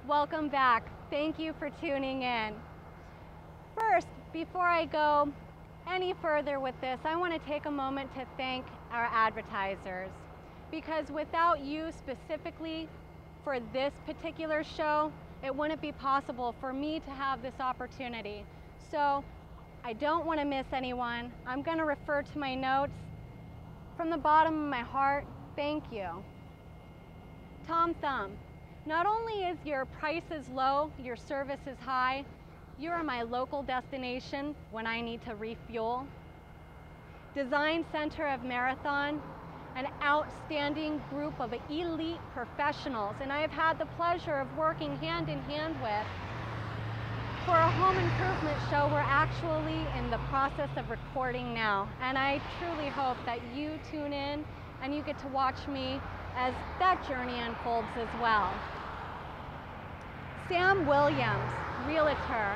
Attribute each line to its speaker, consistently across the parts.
Speaker 1: Welcome back. Thank you for tuning in. First, before I go any further with this, I want to take a moment to thank our advertisers, because without you specifically for this particular show, it wouldn't be possible for me to have this opportunity. So I don't want to miss anyone. I'm going to refer to my notes. From the bottom of my heart, thank you. Tom Thumb, not only is your prices low, your service is high, you are my local destination when I need to refuel. Design Center of Marathon, an outstanding group of elite professionals, and I have had the pleasure of working hand in hand with. For a home improvement show, we're actually in the process of recording now, and I truly hope that you tune in and you get to watch me as that journey unfolds as well. Sam Williams, realtor,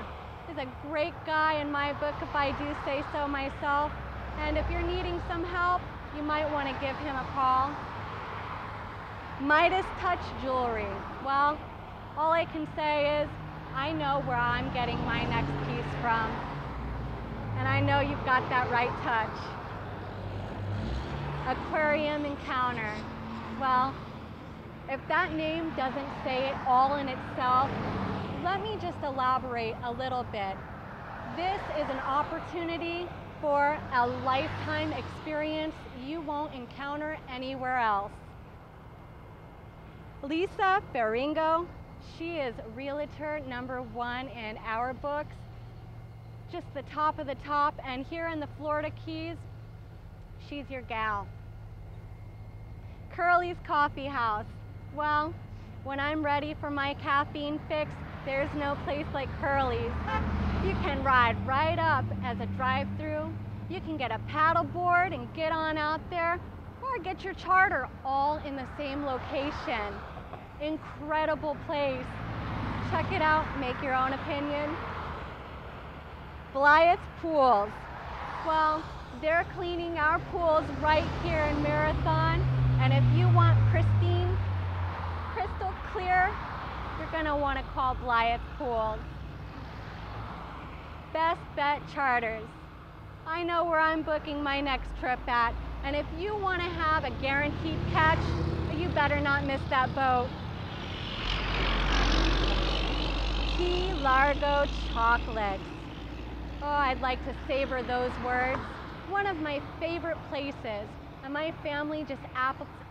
Speaker 1: is a great guy in my book, if I do say so myself, and if you're needing some help, you might want to give him a call. Midas Touch Jewelry, well, all I can say is I know where I'm getting my next piece from, and I know you've got that right touch. Aquarium Encounter, well, if that name doesn't say it all in itself, let me just elaborate a little bit. This is an opportunity for a lifetime experience you won't encounter anywhere else. Lisa Ferringo, she is realtor #1 in our books, just the top of the top, and here in the Florida Keys, she's your gal. Curly's Coffee House, well, when I'm ready for my caffeine fix, there's no place like Curly's. You can ride right up as a drive-through, you can get a paddle board and get on out there, or get your charter all in the same location. Incredible place. Check it out, make your own opinion. Blythe's Pools. Well, they're cleaning our pools right here in Marathon, and if you want pristine, crystal clear, you're gonna wanna call Blythe's Pools. Best Bet Charters. I know where I'm booking my next trip at, and if you wanna have a guaranteed catch, you better not miss that boat. Key Largo Chocolates. Oh, I'd like to savor those words. One of my favorite places, and my family just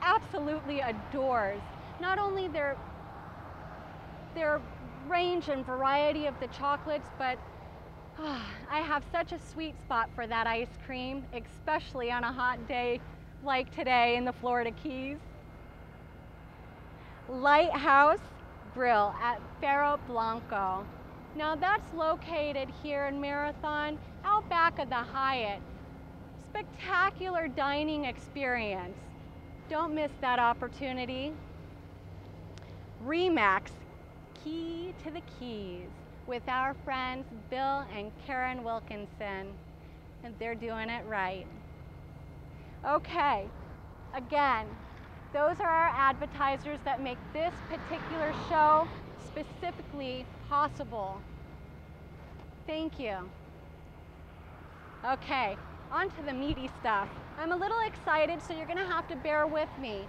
Speaker 1: absolutely adores not only their range and variety of the chocolates, but I have such a sweet spot for that ice cream, especially on a hot day like today in the Florida Keys. Lighthouse Grill at Faro Blanco. Now that's located here in Marathon, out back of the Hyatt. Spectacular dining experience. Don't miss that opportunity. Remax, Key to the Keys, with our friends Bill and Karen Wilkinson, and they're doing it right. Okay, again, those are our advertisers that make this particular show specifically possible. Thank you. Okay, on to the meaty stuff. I'm a little excited, so you're gonna have to bear with me.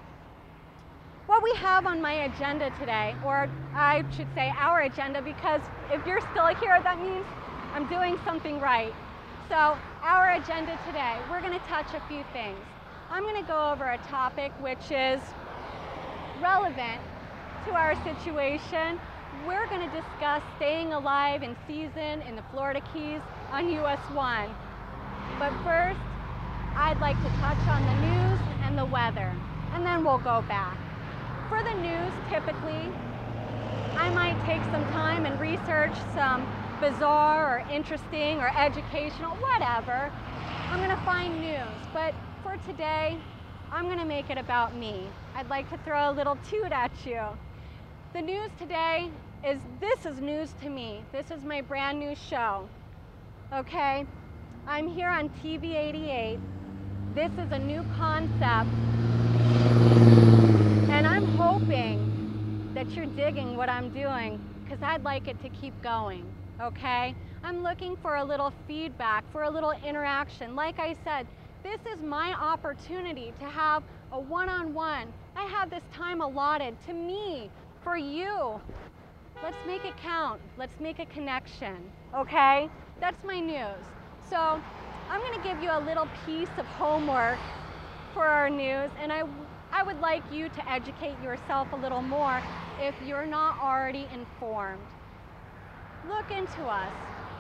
Speaker 1: What we have on my agenda today, or I should say our agenda, because if you're still here, that means I'm doing something right. So our agenda today, we're gonna touch a few things. I'm gonna go over a topic which is relevant to our situation. We're gonna discuss staying alive in season in the Florida Keys on US 1. But first, I'd like to touch on the news and the weather, and then we'll go back. For the news, typically, I might take some time and research some bizarre or interesting or educational, whatever. I'm gonna find news, but for today, I'm gonna make it about me. I'd like to throw a little toot at you. The news today is, this is news to me. This is my brand new show, okay? I'm here on TV88. This is a new concept, and I'm hoping that you're digging what I'm doing, because I'd like it to keep going, okay? I'm looking for a little feedback, for a little interaction. Like I said, this is my opportunity to have a one-on-one. I have this time allotted to me, for you. Let's make it count. Let's make a connection, okay? That's my news. So I'm gonna give you a little piece of homework for our news, and I would like you to educate yourself a little more if you're not already informed. Look into us.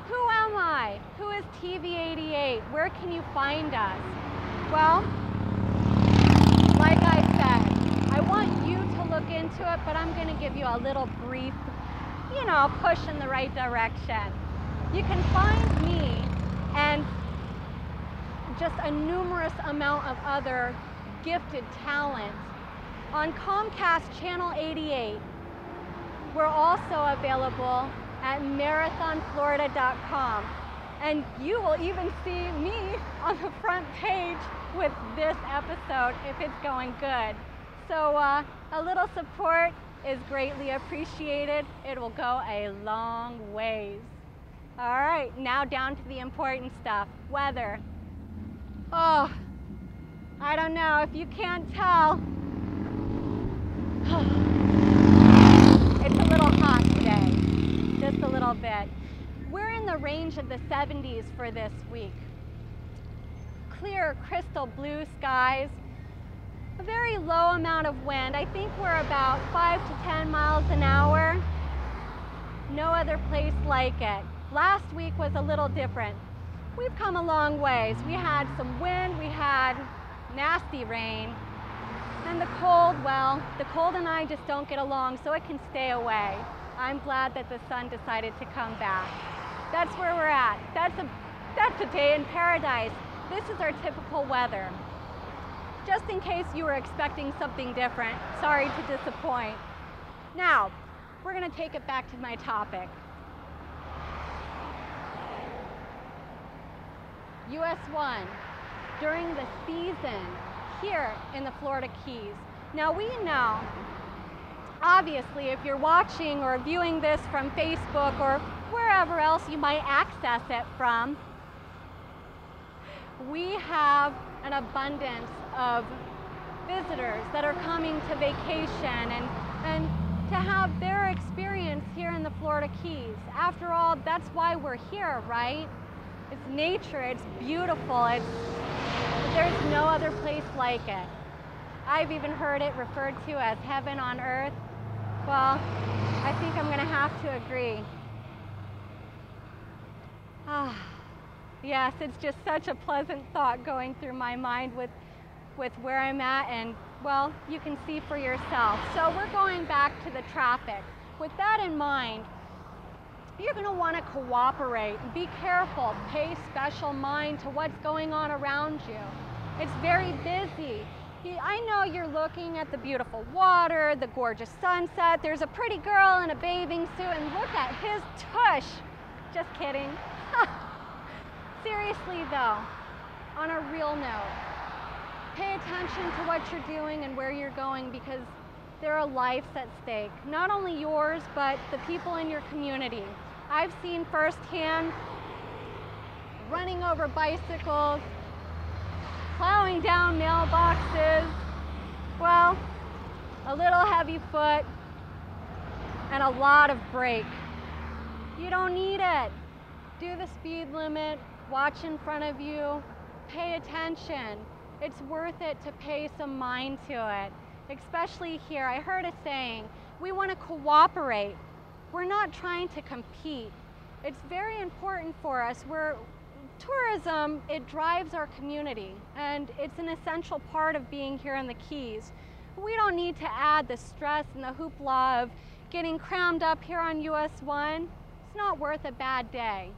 Speaker 1: Who am I? Who is TV88? Where can you find us? Well, like I said, I want you to look into it, but I'm going to give you a little brief, push in the right direction. You can find me and just a numerous amount of other gifted talents on Comcast Channel 88. We're also available at marathonflorida.com. And you will even see me on the front page with this episode if it's going good. So a little support is greatly appreciated. It will go a long ways. All right, now down to the important stuff, weather. Oh, I don't know if you can't tell. It's a little hot today, just a little bit. We're in the range of the 70s for this week. Clear, crystal blue skies, a very low amount of wind. I think we're about 5 to 10 miles an hour. No other place like it. Last week was a little different. We've come a long ways. We had some wind, we had nasty rain, and the cold, well, the cold and I just don't get along, so it can stay away. I'm glad that the sun decided to come back. That's where we're at. That's a day in paradise. This is our typical weather. Just in case you were expecting something different, sorry to disappoint. Now, we're gonna take it back to my topic. US 1, during the season here in the Florida Keys. Now we know, obviously, if you're watching or viewing this from Facebook or wherever else you might access it from, we have an abundance of visitors that are coming to vacation and to have their experience here in the Florida Keys. After all, that's why we're here, right? It's nature, it's beautiful, there's no other place like it. I've even heard it referred to as heaven on earth. Well, I think I'm gonna have to agree. Yes, it's just such a pleasant thought going through my mind with where I'm at, and well, you can see for yourself. So we're going back to the traffic. With that in mind, you're going to want to cooperate. Be careful. Pay special mind to what's going on around you. It's very busy. I know you're looking at the beautiful water, the gorgeous sunset. There's a pretty girl in a bathing suit, and look at his tush. Just kidding. Seriously though, on a real note, pay attention to what you're doing and where you're going, because there are lives at stake. Not only yours, but the people in your community. I've seen firsthand running over bicycles, plowing down mailboxes, well, a little heavy foot, and a lot of brake. You don't need it. Do the speed limit, watch in front of you, pay attention. It's worth it to pay some mind to it, especially here. I heard a saying, we want to cooperate. We're not trying to compete. It's very important for us. Tourism, it drives our community, and it's an essential part of being here in the Keys. We don't need to add the stress and the hoopla of getting crammed up here on US 1. It's not worth a bad day.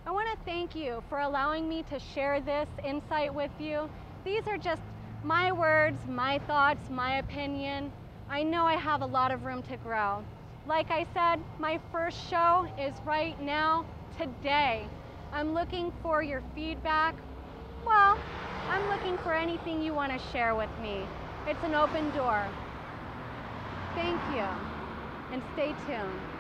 Speaker 1: I want to thank you for allowing me to share this insight with you. These are just my words, my thoughts, my opinion. I know I have a lot of room to grow. Like I said, my first show is right now, today. I'm looking for your feedback. Well, I'm looking for anything you want to share with me. It's an open door. Thank you, and stay tuned.